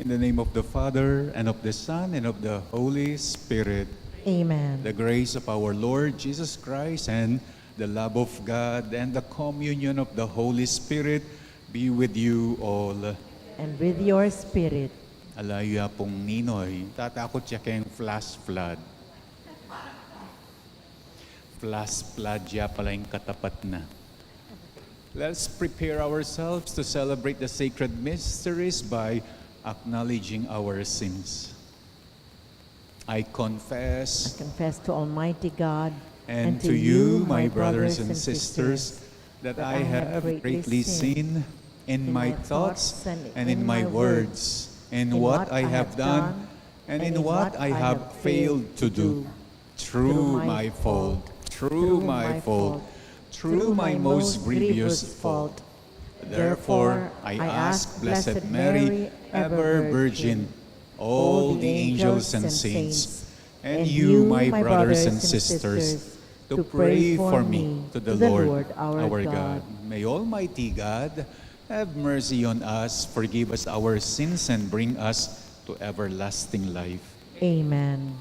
In the name of the Father, and of the Son, and of the Holy Spirit. Amen. The grace of our Lord Jesus Christ and the love of God and the communion of the Holy Spirit be with you all. And with your spirit. Alaya pong Ninoy, tatakot siya kayong flash flood. Flash flood siya pala yung katapat na. Let's prepare ourselves to celebrate the sacred mysteries by acknowledging our sins. I confess To Almighty God and to you, my brothers and sisters, that I have greatly sinned in my thoughts and in my words, in what I have done and in what I have failed to do. Through my fault, through my most grievous fault. Therefore, I ask Blessed Mary, ever Virgin, all the angels and saints, and you, my brothers and sisters, to pray for me to the Lord our God. May Almighty God have mercy on us, forgive us our sins, and bring us to everlasting life. Amen.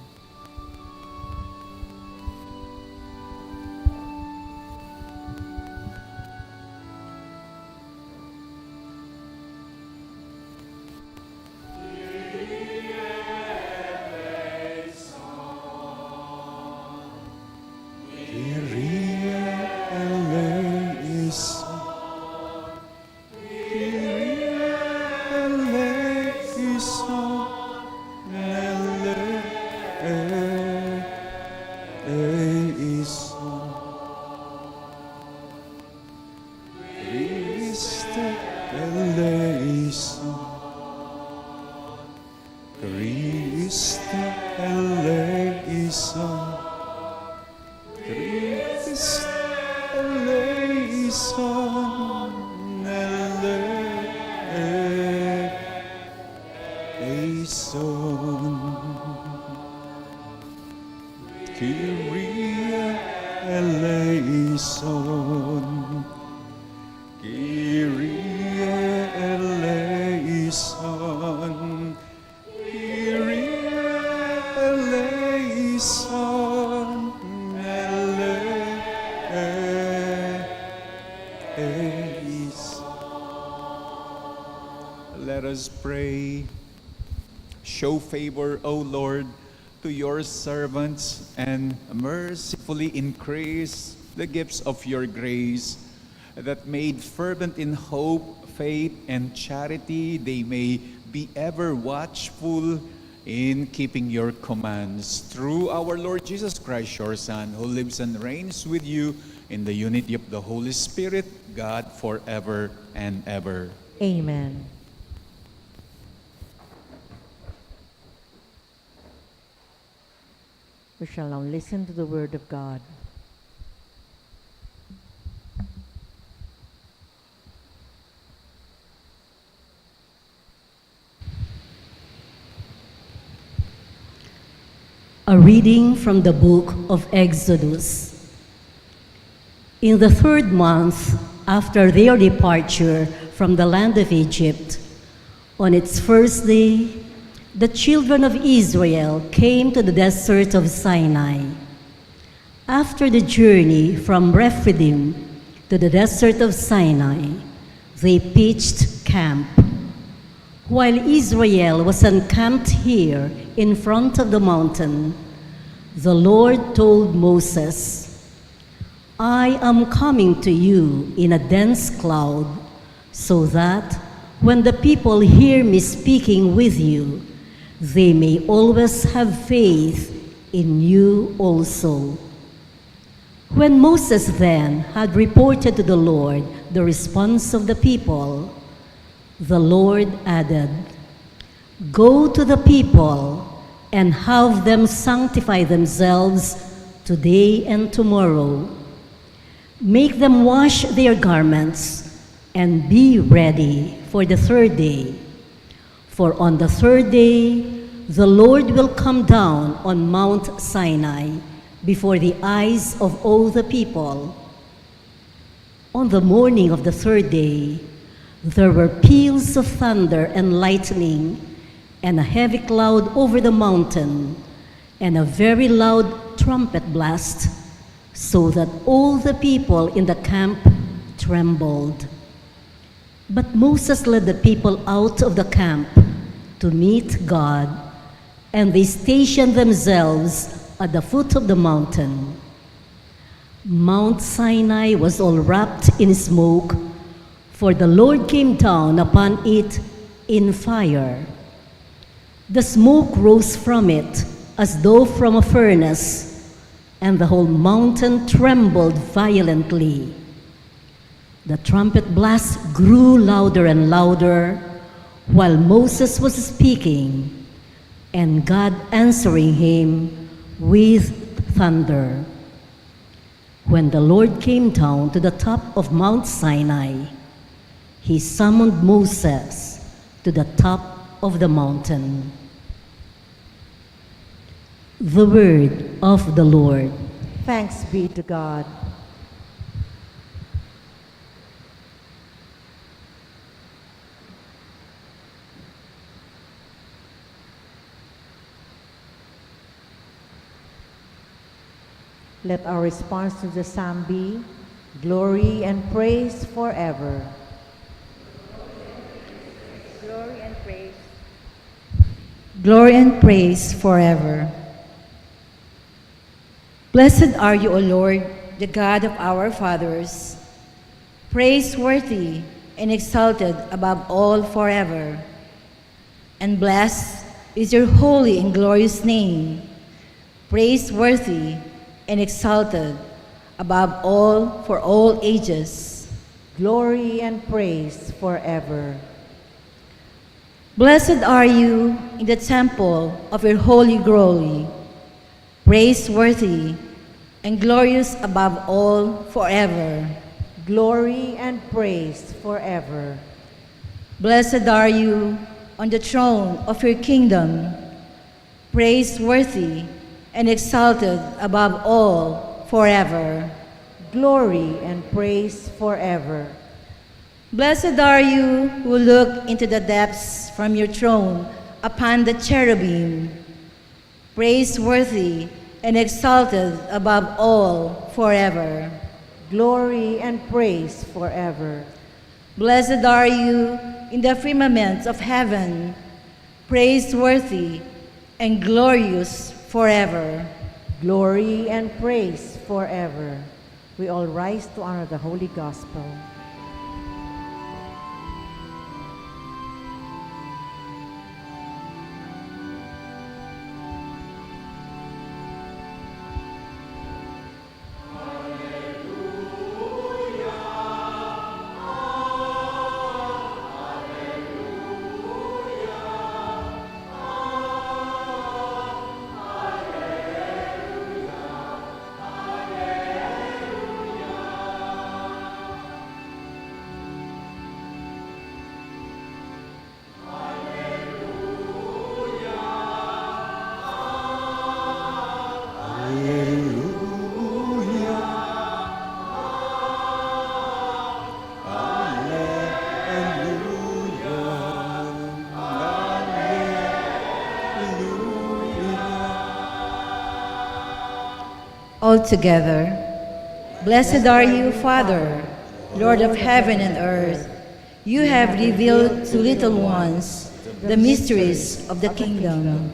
Let us pray. Show favor, O Lord, to your servants and mercifully increase the gifts of your grace, that made fervent in hope, faith, and charity, they may be ever watchful in keeping your commands. Through our Lord Jesus Christ, your Son, who lives and reigns with you in the unity of the Holy Spirit, God, forever and ever. Amen. We shall now listen to the word of God. A reading from the book of Exodus. In the 3rd month after their departure from the land of Egypt, on its first day, the children of Israel came to the desert of Sinai. After the journey from Rephidim to the desert of Sinai, they pitched camp. While Israel was encamped here in front of the mountain, the Lord told Moses, I am coming to you in a dense cloud, so that when the people hear me speaking with you, they may always have faith in you also. When Moses then had reported to the Lord the response of the people, the Lord added, Go to the people and have them sanctify themselves today and tomorrow. Make them wash their garments and be ready for the 3rd day. For on the 3rd day, the Lord will come down on Mount Sinai before the eyes of all the people. On the morning of the 3rd day, there were peals of thunder and lightning, and a heavy cloud over the mountain, and a very loud trumpet blast, so that all the people in the camp trembled. But Moses led the people out of the camp to meet God, and they stationed themselves at the foot of the mountain. Mount Sinai was all wrapped in smoke, for the Lord came down upon it in fire. The smoke rose from it as though from a furnace, and the whole mountain trembled violently. The trumpet blast grew louder and louder while Moses was speaking, and God answering him with thunder. When the Lord came down to the top of Mount Sinai, he summoned Moses to the top of the mountain. The word of the Lord. Thanks be to God. Let our response to the psalm be, glory and praise forever. Glory and praise. Glory and praise forever. Blessed are you, O Lord, the God of our fathers, praiseworthy and exalted above all forever. And blessed is your holy and glorious name, praiseworthy and exalted above all for all ages. Glory and praise forever. Blessed are you in the temple of your holy glory, praiseworthy and glorious above all forever. Glory and praise forever. Blessed are you on the throne of your kingdom, praiseworthy and exalted above all forever. Glory and praise forever. Blessed are you who look into the depths from your throne upon the cherubim, praiseworthy and exalted above all forever. Glory and praise forever. Blessed are you in the firmament of heaven, praiseworthy and glorious forever. Glory and praise forever. We all rise to honor the Holy Gospel. Altogether, blessed are you, Father, Lord of heaven and earth. You have revealed to little ones the mysteries of the kingdom.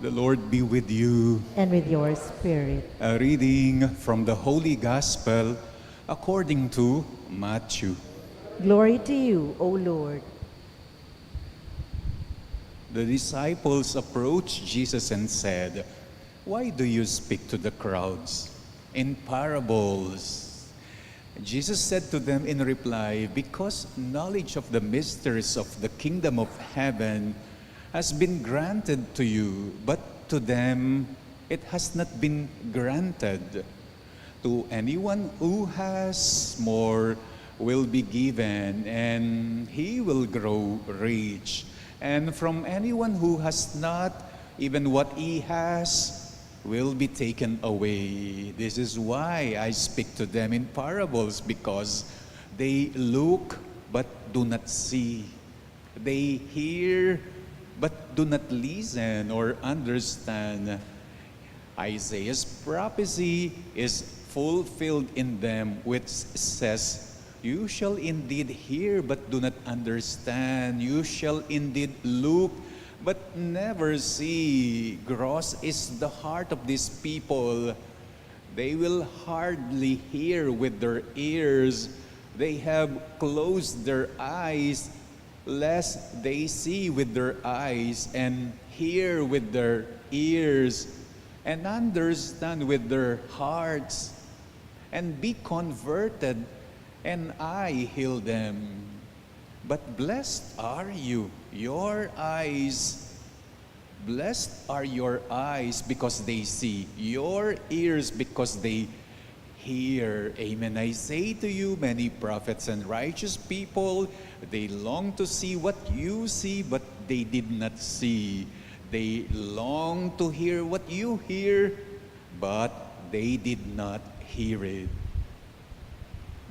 The Lord be with you. And with your spirit. A reading from the Holy Gospel according to Matthew. Glory to you, O Lord. The disciples approached Jesus and said, "Why do you speak to the crowds in parables? Jesus said to them in reply, "Because knowledge of the mysteries of the kingdom of heaven has been granted to you, but to them it has not been granted. To anyone who has more will be given, and he will grow rich. And from anyone who has not, even what he has will be taken away. This is why I speak to them in parables, because they look but do not see. They hear but do not listen or understand." Isaiah's prophecy is fulfilled in them, which says, "You shall indeed hear but do not understand. You shall indeed look but never see. Gross is the heart of these people. They will hardly hear with their ears. They have closed their eyes, lest they see with their eyes and hear with their ears and understand with their hearts and be converted, and I heal them. But blessed are you, your eyes. Blessed are your eyes because they see, your ears because they hear. Amen. I say to you, many prophets and righteous people, they long to see what you see, but they did not see. They long to hear what you hear, but they did not hear it."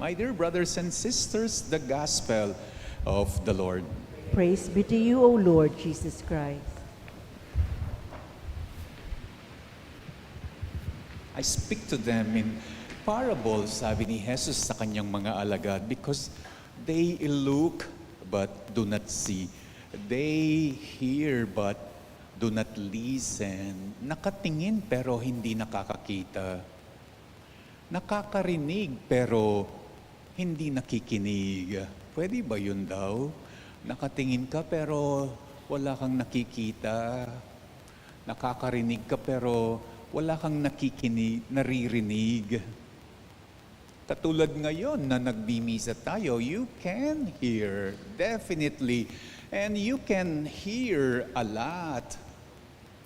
My dear brothers and sisters, the gospel of the Lord. Praise be to you, O Lord Jesus Christ. I speak to them in parables, sabi ni Jesus sa kanyang mga alagad, because they look but do not see. They hear but do not listen. Nakatingin pero hindi nakakakita. Nakakarinig pero hindi nakikinig. Pwede ba yun daw? Nakatingin ka pero wala kang nakikita. Nakakarinig ka pero wala kang naririnig. Katulad ngayon na nagbimisa tayo, you can hear, definitely. And you can hear a lot.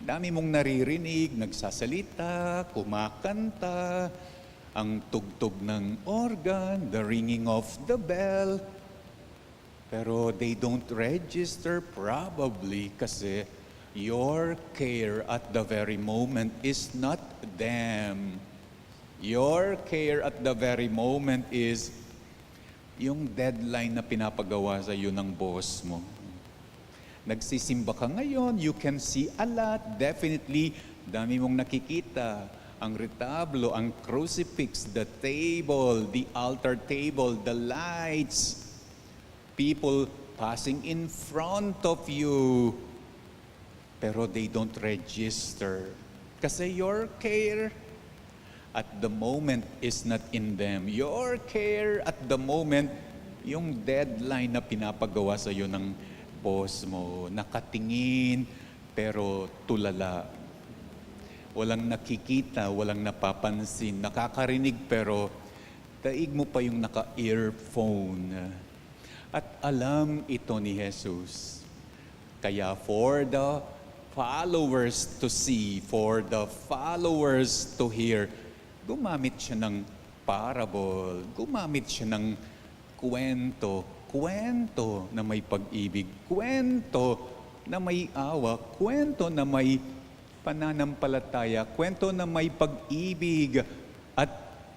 Dami mong naririnig, nagsasalita, kumakanta, ang tugtog ng organ, the ringing of the bell. Pero they don't register probably kasi your care at the very moment is not them. Your care at the very moment is yung deadline na pinapagawa sa iyo ng boss mo. Nagsisimba ka ngayon, you can see a lot, definitely, dami mong nakikita. Ang retablo, ang crucifix, the table, the altar table, the lights, people passing in front of you. Pero they don't register. Kasi your care at the moment is not in them. Your care at the moment, yung deadline na pinapagawa sa iyo ng boss mo, nakatingin pero tulala. Walang nakikita, walang napapansin, nakakarinig pero daig mo pa yung naka-earphone. At alam ito ni Jesus. Kaya for the followers to see, for the followers to hear, gumamit siya ng parable, gumamit siya ng kwento na may pag-ibig, kwento na may awa, kwento na may pananampalataya, kwento na may pag-ibig, at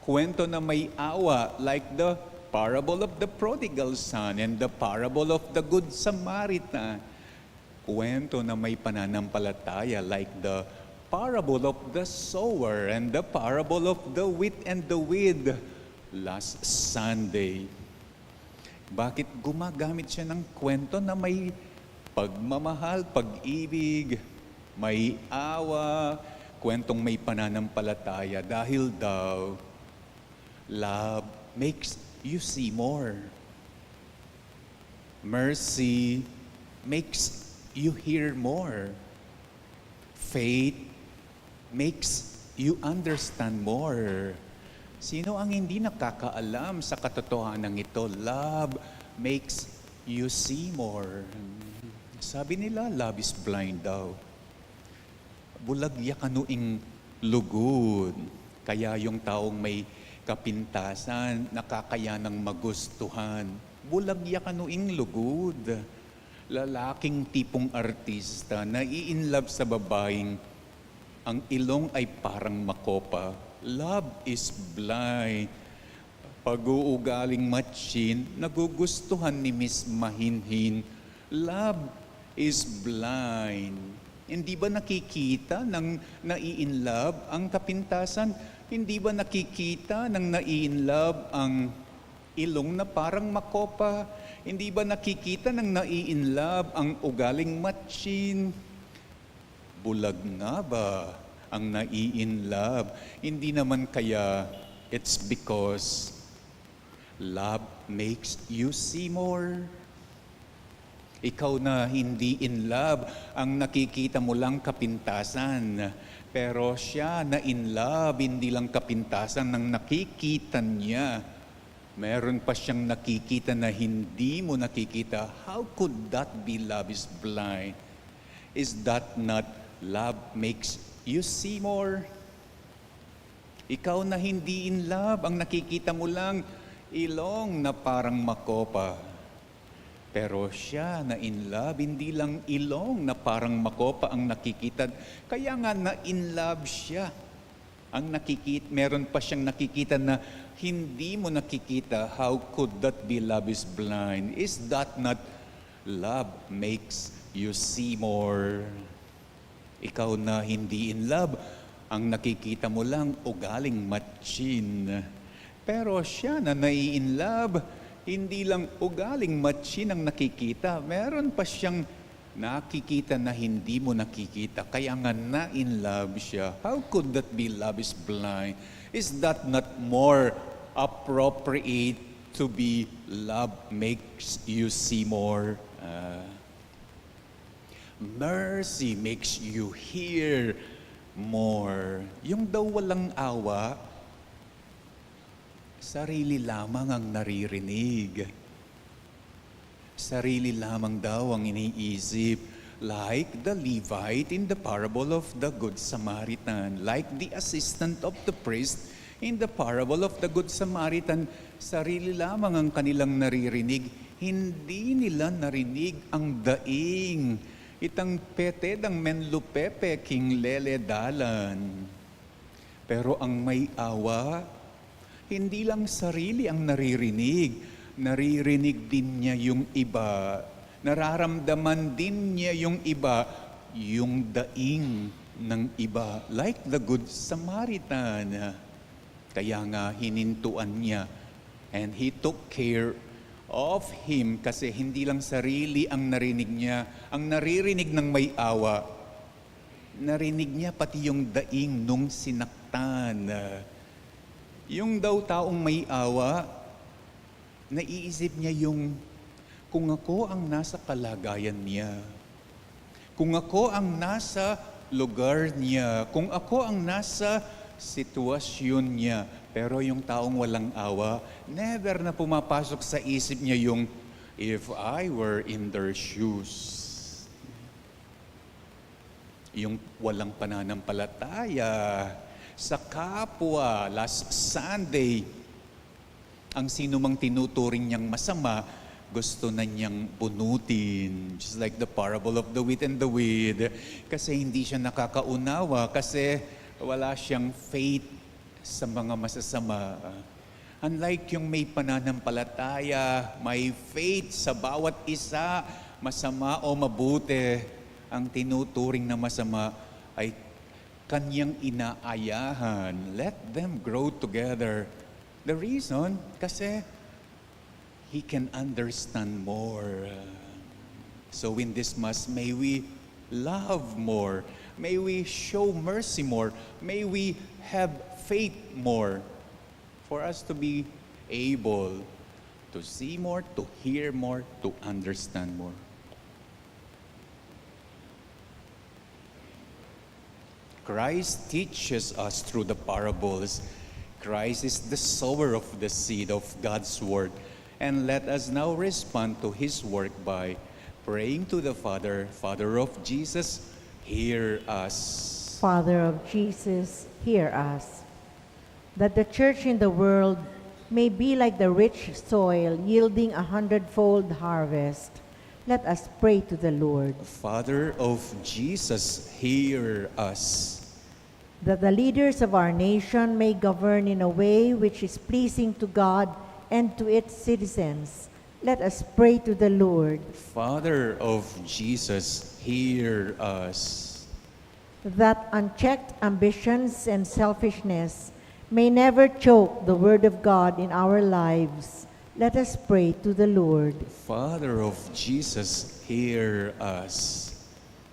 kwento na may awa, like the parable of the prodigal son and the parable of the good Samaritan. Kwento na may pananampalataya, like the parable of the sower and the parable of the wheat and the weed last Sunday. Bakit gumagamit siya ng kwento na may pagmamahal, pag-ibig, may awa, kwentong may pananampalataya? Dahil daw, love makes you see more. Mercy makes you hear more. Faith makes you understand more. Sino ang hindi nakakaalam sa katotohanan ito? Love makes you see more. Sabi nila, love is blind daw. Bulagya kanuing lugod. Kaya yung taong may kapintasan, nakakayanang magustuhan. Bulagya kanuing lugod. Lalaking tipong artista na i-inlove sa babaeng ang ilong ay parang makopa. Love is blind. Pag-uugaling matchin, nagugustuhan ni Miss Mahinhin. Love is blind. Hindi ba nakikita ng nai-inlove ang kapintasan? Hindi ba nakikita ng nai-inlove ang ilong na parang makopa? Hindi ba nakikita ng nai-inlove ang ugaling matchin? Bulag nga ba ang nai-inlove? Hindi naman kaya it's because love makes you see more. Ikaw na hindi in love, ang nakikita mo lang kapintasan. Pero siya na in love, hindi lang kapintasan ng nakikita niya. Meron pa siyang nakikita na hindi mo nakikita. How could that be love is blind? Is that not love makes you see more? Ikaw na hindi in love, ang nakikita mo lang ilong na parang makopa. Pero siya na in love, hindi lang ilong na parang makopa ang nakikita. Kaya nga na in love siya. Ang nakikita, meron pa siyang nakikita na hindi mo nakikita. How could that be love is blind? Is that not love makes you see more? Ikaw na hindi in love, ang nakikita mo lang ugaling matchin. Pero siya na nai-in love, hindi lang ugaling matchin ang nakikita. Meron pa siyang nakikita na hindi mo nakikita. Kaya nga na-in love siya. How could that be love is blind? Is that not more appropriate to be love makes you see more? Mercy makes you hear more. Yung daw walang awa, sarili lamang ang naririnig. Sarili lamang daw ang iniisip. Like the Levite in the parable of the Good Samaritan. Like the assistant of the priest in the parable of the Good Samaritan. Sarili lamang ang kanilang naririnig. Hindi nila narinig ang daing. Itang pete dang menlupepe king lele dalan. Pero ang may awa, hindi lang sarili ang naririnig. Naririnig din niya yung iba. Nararamdaman din niya yung iba, yung daing ng iba. Like the Good Samaritan. Kaya nga hinintuan niya. And he took care of him kasi hindi lang sarili ang narinig niya. Ang naririnig ng may awa, narinig niya pati yung daing nung sinaktan. Yung daw taong may awa, naiisip niya yung kung ako ang nasa kalagayan niya, kung ako ang nasa lugar niya, kung ako ang nasa sitwasyon niya, pero yung taong walang awa, never na pumapasok sa isip niya yung if I were in their shoes. Yung walang pananampalataya sa kapwa. Last Sunday, ang sino mang tinuturing niyang masama, gusto na niyang bunutin. Just like the parable of the wheat and the weed. Kasi hindi siya nakakaunawa, kasi wala siyang faith sa mga masasama. Unlike yung may pananampalataya, may faith sa bawat isa, masama o mabuti, ang tinuturing na masama ay kanyang inaayahan. Let them grow together. The reason, kasi he can understand more. So in this Mass, may we love more. May we show mercy more. May we have faith more for us to be able to see more, to hear more, to understand more. Christ teaches us through the parables. Christ is the sower of the seed of God's word. And let us now respond to his work by praying to the Father. Father of Jesus, hear us. Father of Jesus, hear us. That the church in the world may be like the rich soil yielding 100-fold harvest. Let us pray to the Lord. Father of Jesus, hear us. That the leaders of our nation may govern in a way which is pleasing to God and to its citizens. Let us pray to the Lord. Father of Jesus, hear us. That unchecked ambitions and selfishness may never choke the word of God in our lives. Let us pray to the Lord. Father of Jesus, hear us.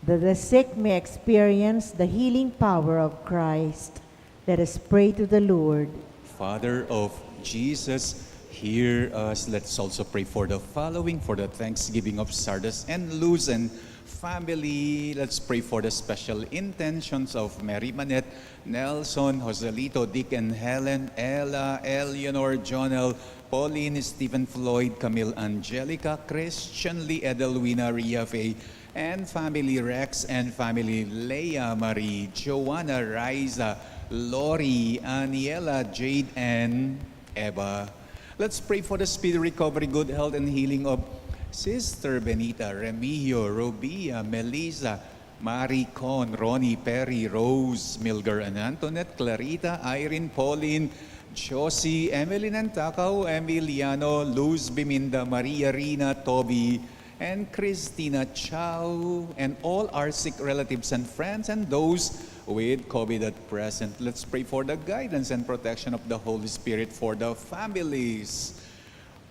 That the sick may experience the healing power of Christ. Let us pray to the Lord. Father of Jesus, hear us. Let's also pray for the following, for the thanksgiving of Sardis and Luz and family. Let's pray for the special intentions of Mary Manette, Nelson, Joselito, Dick and Helen, Ella, Eleanor, Jonel, Pauline, Stephen Floyd, Camille Angelica, Christian Lee, Edelwina, Ria Faye, and family Rex and family Leia Marie, Joanna, Riza, Lori, Aniela, Jade, and Eva. Let's pray for the speedy recovery, good health, and healing of Sister Benita, Remigio, Robia, Melissa, Marie Con, Ronnie, Perry, Rose, Milger, and Antoinette, Clarita, Irene, Pauline, Josie, Emily Nantakao, Emiliano, Luz, Biminda, Maria, Rina, Toby, and Christina Chow, and all our sick relatives and friends and those with COVID at present. Let's pray for the guidance and protection of the Holy Spirit for the families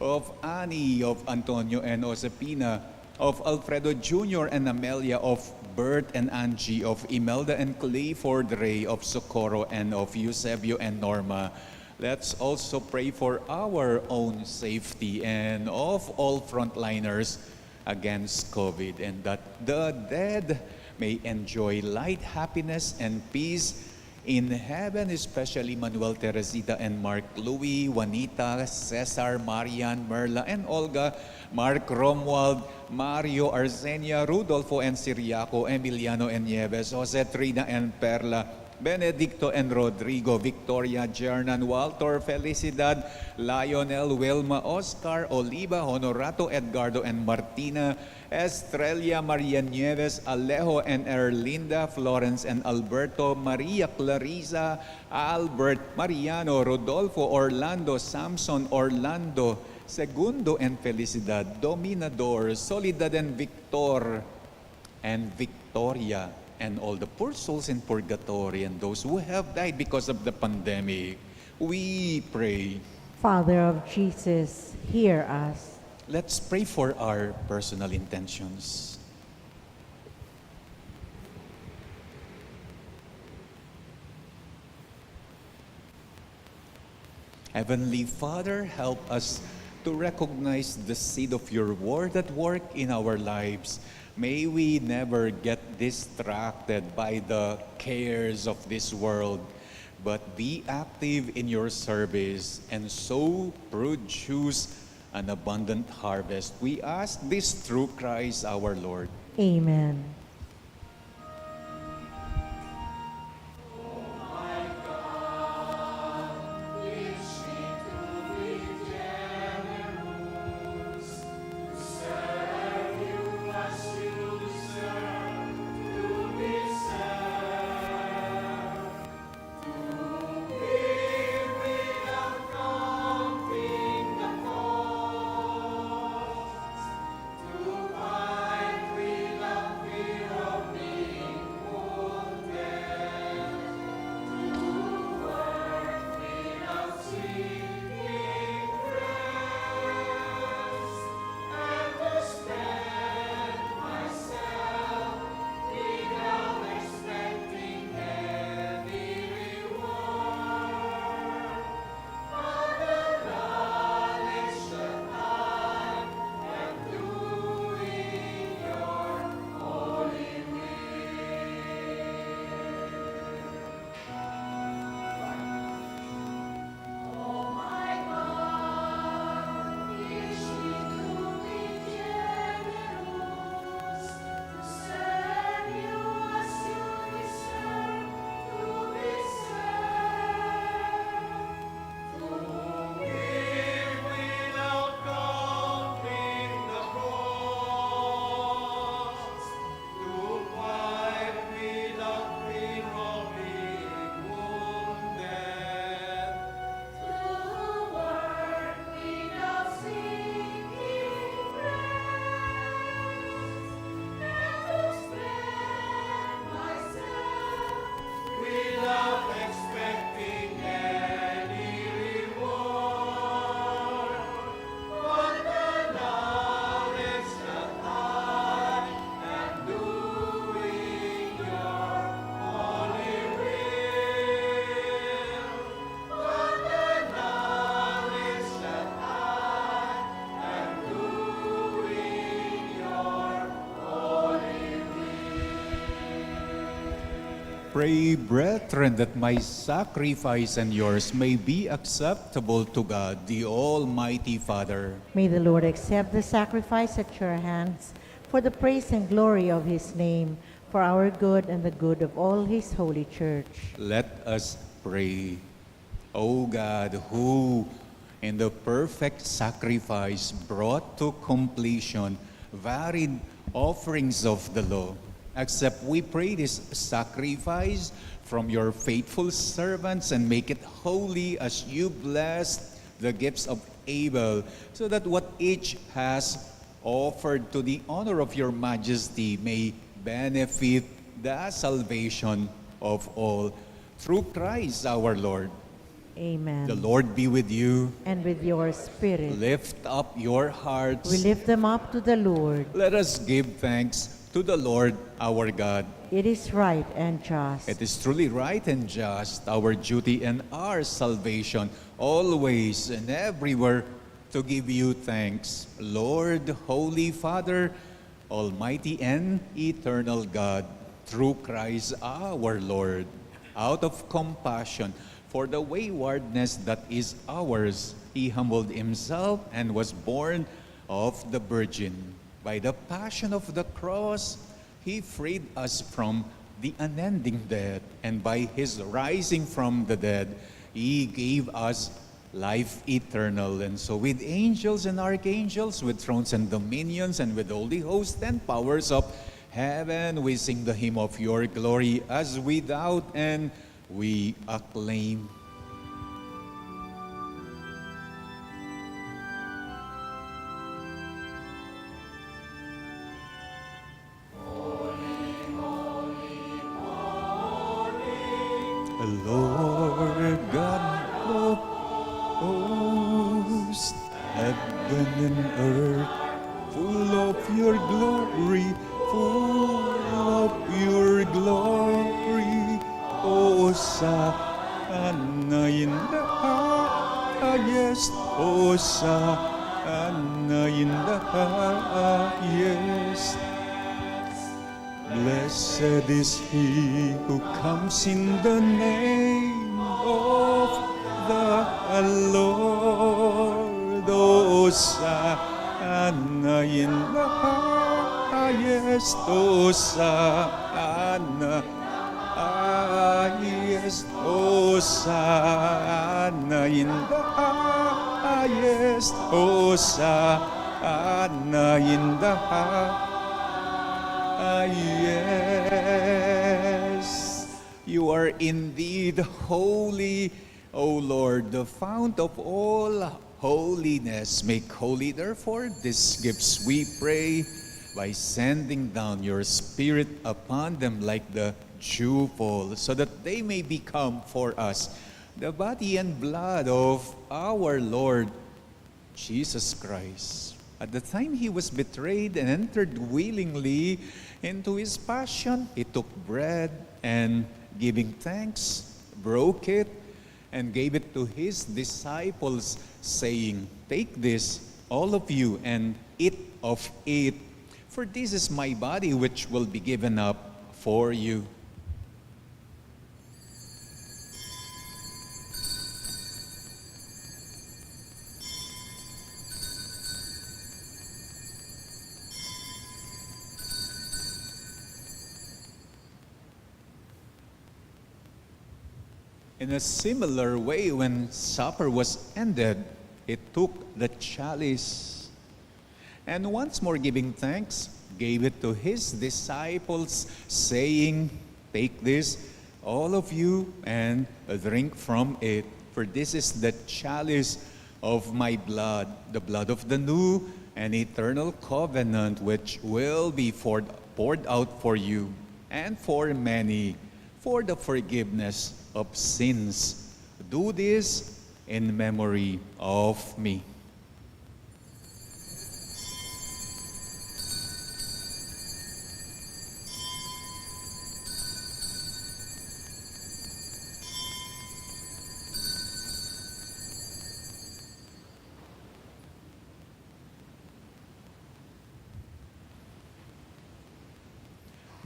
of Annie, of Antonio and Josepina, of Alfredo Jr. and Amelia, of Bert and Angie, of Imelda and Clifford Ray, of Socorro and of Eusebio and Norma. Let's also pray for our own safety and of all frontliners against COVID, and that the dead may enjoy light, happiness, and peace in heaven, especially Manuel, Teresita, and Mark, Louis, Juanita, Cesar, Marian, Merla, and Olga, Mark, Romuald, Mario, Arsenia, Rudolfo, and Siriaco, Emiliano, and Nieves, Jose, Trina, and Perla, Benedicto and Rodrigo, Victoria, Jernan, Walter, Felicidad, Lionel, Wilma, Oscar, Oliva, Honorato, Edgardo, and Martina, Estrella, Maria Nieves, Alejo, and Erlinda, Florence, and Alberto, Maria Clarisa, Albert, Mariano, Rodolfo, Orlando, Samson, Orlando, Segundo, and Felicidad, Dominador, Soledad, and Victor, and Victoria, and all the poor souls in purgatory and those who have died because of the pandemic. We pray. Father of Jesus, hear us. Let's pray for our personal intentions. Heavenly Father, help us to recognize the seed of your word at work in our lives. May we never get distracted by the cares of this world, but be active in your service and so produce an abundant harvest. We ask this through Christ our Lord. Amen. pray, brethren, that my sacrifice and yours may be acceptable to God, the Almighty Father. May the Lord accept the sacrifice at your hands for the praise and glory of his name, for our good and the good of all his holy church. Let us pray. O God, who in the perfect sacrifice brought to completion varied offerings of the law, accept, we pray, this sacrifice from your faithful servants and make it holy as you blessed the gifts of Abel, so that what each has offered to the honor of your majesty may benefit the salvation of all. Through Christ our Lord. Amen. The Lord be with you. And with your spirit. Lift up your hearts. We lift them up to the Lord. Let us give thanks to the Lord our God. It is right and just. It is truly right and just, our duty and our salvation, always and everywhere to give you thanks, Lord, Holy Father, Almighty and eternal God, through Christ our Lord. Out of compassion for the waywardness that is ours, he humbled himself and was born of the Virgin. By the passion of the cross, he freed us from the unending death, and by his rising from the dead, he gave us life eternal. And so with angels and archangels, with thrones and dominions, and with all the hosts and powers of heaven, we sing the hymn of your glory as without and we acclaim. Lord God of hosts, heaven and earth, full of your glory, full of your glory. Hosanna in the highest, Hosanna in the highest. Blessed is he who comes in the name of the Lord. Hosanna in the highest, Hosanna, highest, Hosanna in the highest, Hosanna in the highest. Yes, you are indeed holy, O Lord, the fount of all holiness. Make holy, therefore, these gifts, we pray, by sending down your Spirit upon them like the dewfall, so that they may become for us the body and blood of our Lord Jesus Christ. At the time he was betrayed and entered willingly into his passion, he took bread and, giving thanks, broke it and gave it to his disciples, saying, "Take this, all of you, and eat of it, for this is my body which will be given up for you." In a similar way, when supper was ended, he took the chalice, and once more giving thanks, gave it to his disciples, saying, "Take this, all of you, and drink from it, for this is the chalice of my blood, the blood of the new and eternal covenant, which will be poured out for you and for many, for the forgiveness of sins. Do this in memory of me."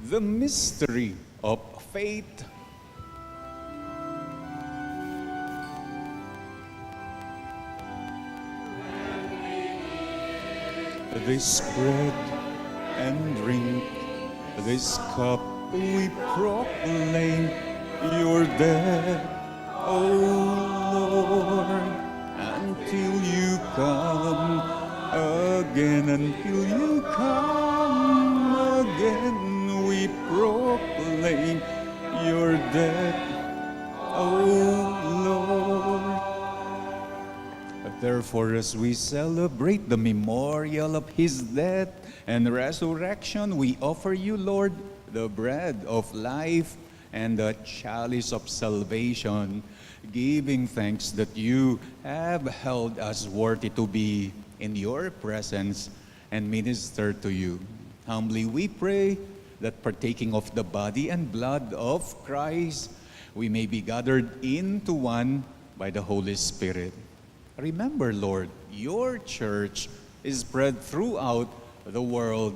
The mystery of faith. this bread and drink, this cup we proclaim your death, O Lord, until you come again, until you come again, we proclaim your death, O Lord. Therefore, as we celebrate the memorial of his death and resurrection, we offer you, Lord, the bread of life and the chalice of salvation, giving thanks that you have held us worthy to be in your presence and minister to you. Humbly we pray that partaking of the body and blood of Christ, we may be gathered into one by the Holy Spirit. Remember, Lord, your church is spread throughout the world,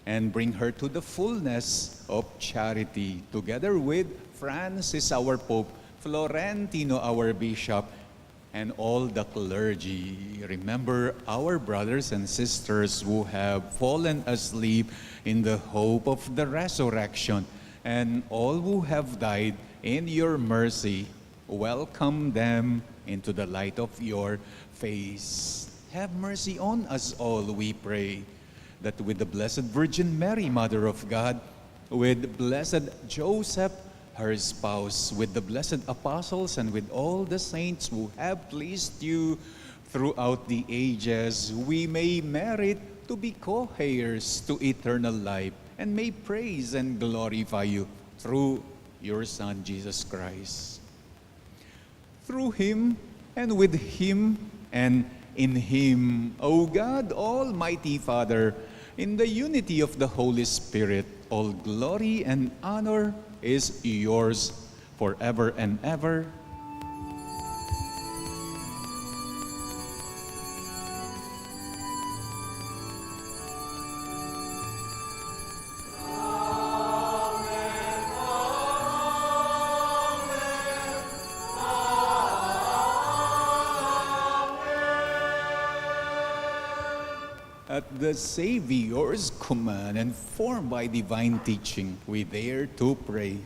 and bring her to the fullness of charity, together with Francis, our Pope, Florentino, our Bishop, and all the clergy. Remember our brothers and sisters who have fallen asleep in the hope of the resurrection, and all who have died in your mercy. Welcome them into the light of your face. Have mercy on us all, we pray, that with the Blessed Virgin Mary, Mother of God, with Blessed Joseph, her spouse, with the blessed apostles, and with all the saints who have pleased you throughout the ages, we may merit to be co-heirs to eternal life, and may praise and glorify you through your Son, Jesus Christ. Through him, and with him, and in him, O God, Almighty Father, in the unity of the Holy Spirit, all glory and honor is yours forever and ever. At the Savior's command and formed by divine teaching, we dare to pray.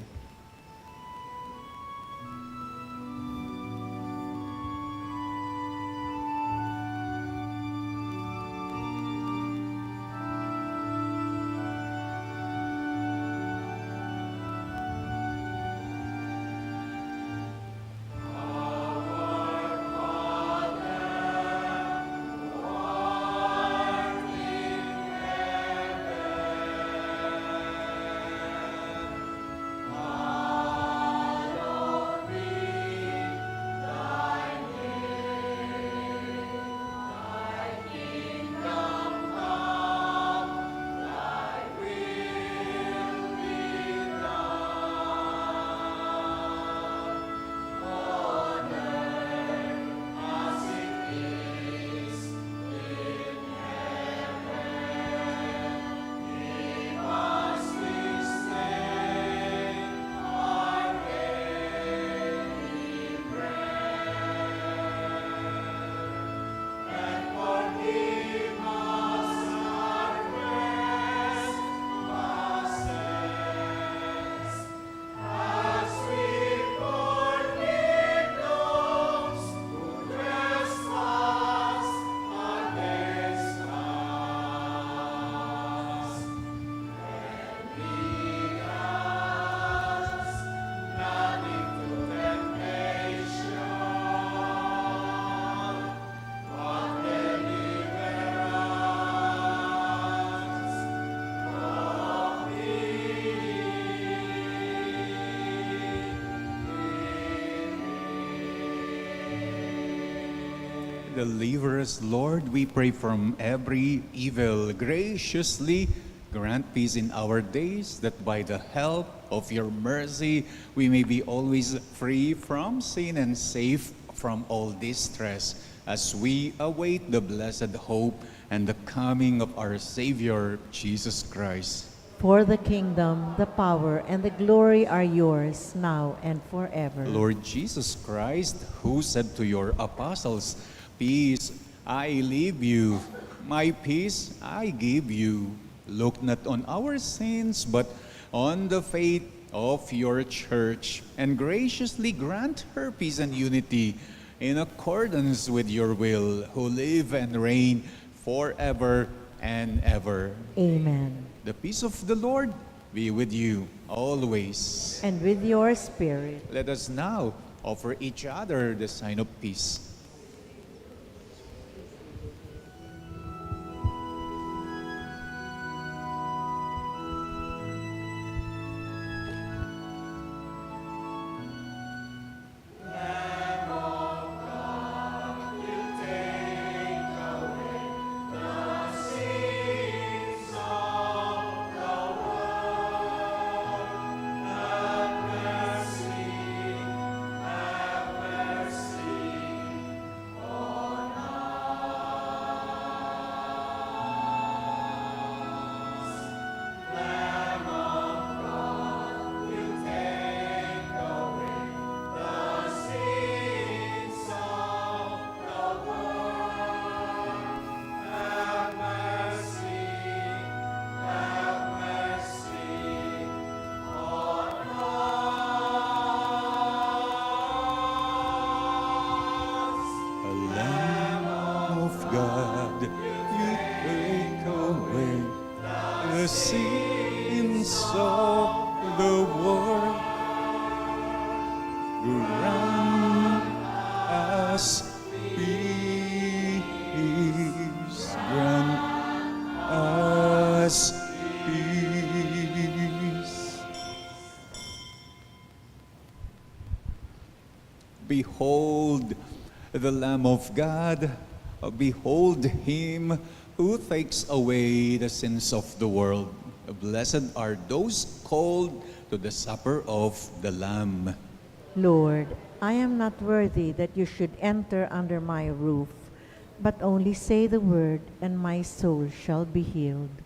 Deliver us, Lord, we pray, from every evil. Graciously grant peace in our days, that by the help of your mercy we may be always free from sin and safe from all distress, as we await the blessed hope and the coming of our Savior, Jesus Christ. For the kingdom, the power, and the glory are yours, now and forever. Lord Jesus Christ, who said to your apostles, "Peace I leave you, My peace I give you. Look not on our sins, but on the faith of your church, and graciously grant her peace and unity in accordance with your will, who live and reign forever and ever. Amen. The peace of the Lord be with you always. And with your spirit. Let us now offer each other the sign of peace. God, you take away the sins of the world. Grant us peace. Grant us peace. Behold the Lamb of God. Behold him who takes away the sins of the world. Blessed are those called to the supper of the Lamb. Lord, I am not worthy that you should enter under my roof, but only say the word, and my soul shall be healed.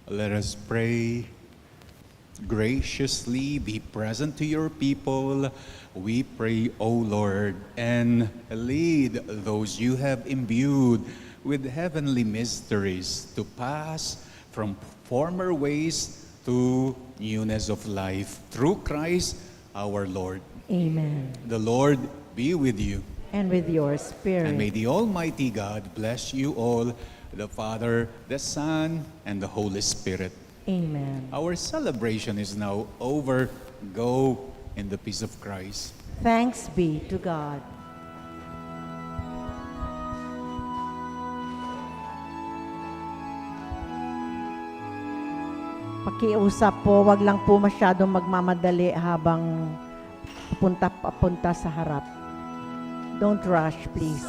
Let us pray. Graciously be present to your people, we pray, O Lord, and lead those you have imbued with heavenly mysteries to pass from former ways to newness of life. Through Christ our Lord. Amen. The Lord be with you. And with your spirit. And may the Almighty God bless you all, the Father, the Son, and the Holy Spirit. Amen. Our celebration is now over. Go in the peace of Christ. Thanks be to God. Pakiusap po, wag lang po masyadong magmamadali habang papunta sa harap. Don't rush, please.